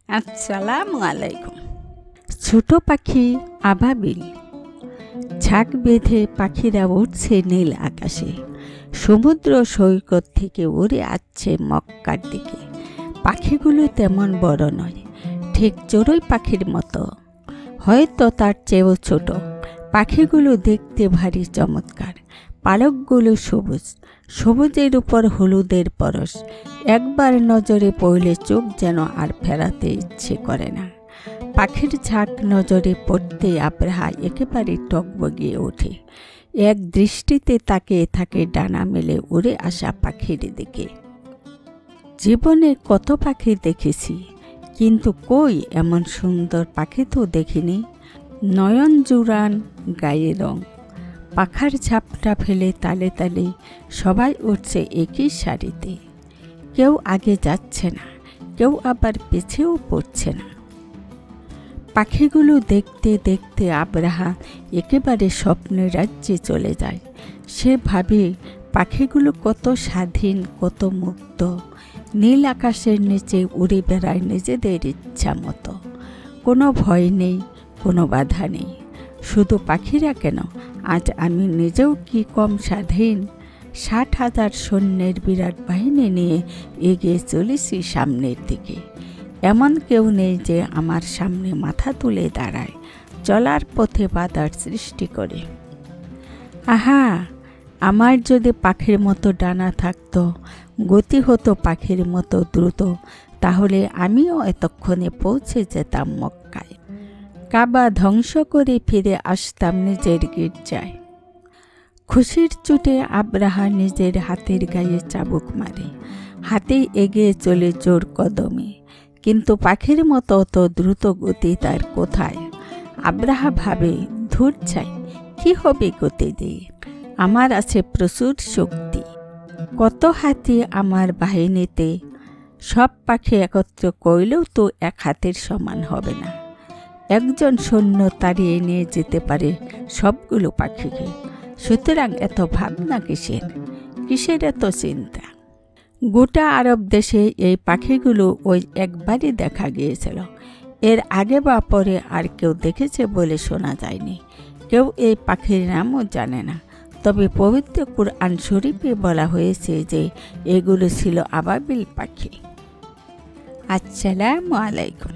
আসসালামু আলাইকুম। ছোট পাখি আবাবিল। ঝাঁক বেঁধে পাখিরা উঠছে নীল আকাশে, সমুদ্র সৈকত থেকে উড়ে আসছে মক্কার দিকে। পাখিগুলো তেমন বড় নয়, ঠিক চড়ুই পাখির মতো, হয়তো তার চেয়েও ছোট। পাখিগুলো দেখতে ভারী চমৎকার। পালকগুলো সবুজ, সবুজের উপর হলুদের পরশ। একবার নজরে পড়লে চোখ যেন আর ফেরাতে ইচ্ছে করে না। পাখির ঝাঁক নজরে পড়তে আবরাহা একেবারে টগবগিয়ে ওঠে। এক দৃষ্টিতে তাকিয়ে থাকে ডানা মেলে উড়ে আসা পাখির দিকে। জীবনে কত পাখি দেখেছি, কিন্তু কই এমন সুন্দর পাখি তো দেখিনি। নয়ন জুড়ান গায়ে রং, পাখার ঝাপটা ফেলে তালে তালে সবাই উঠছে একই সারিতে। কেউ আগে যাচ্ছে না, কেউ আবার পিছেও পড়ছে না। পাখিগুলো দেখতে দেখতে আবরাহা একেবারে স্বপ্নের রাজ্যে চলে যায়। সে ভাবে পাখিগুলো কত স্বাধীন, কত মুক্ত। নীল আকাশের নিচে উড়ে বেড়ায় নিজেদের ইচ্ছা মতো। কোনো ভয় নেই, কোনো বাধা নেই। শুধু পাখিরা কেন, আজ আমি নিজেও কি কম স্বাধীন। 60,000 সৈন্যের বিরাট বাহিনী নিয়ে এগিয়ে চলেছি সামনের দিকে। এমন কেউ নেই যে আমার সামনে মাথা তুলে দাঁড়ায়, চলার পথে বাধার সৃষ্টি করে। আহা, আমার যদি পাখির মতো ডানা থাকতো, গতি হতো পাখির মতো দ্রুত, তাহলে আমিও এতক্ষণে পৌঁছে যেতাম মক্কায়। কাবা ধ্বংস করে ফিরে আসতাম নিজের গির্জায়। খুশির চোটে আবরাহা নিজের হাতের গায়ে চাবুক মারে। হাতেই এগিয়ে চলে জোর কদমে, কিন্তু পাখির মতো অত দ্রুত গতি তার কোথায়। আবরাহা ভাবে, ধূর চাই, কি হবে গতি দিয়ে, আমার আছে প্রচুর শক্তি। কত হাতি আমার বাহিনীতে, সব পাখি একত্র করলেও তো এক হাতের সমান হবে না। একজন সৈন্য তাড়িয়ে নিয়ে যেতে পারে সবগুলো পাখিকে। সুতরাং এত ভাবনা কিসের এত চিন্তা। গোটা আরব দেশে এই পাখিগুলো ওই একবারই দেখা গিয়েছিল। এর আগে বা পরে আর কেউ দেখেছে বলে শোনা যায়নি। কেউ এই পাখির নামও জানে না। তবে পবিত্র কুরআন শরীফে বলা হয়েছে যে এগুলো ছিল আবাবিল পাখি। আসসালামু আলাইকুম।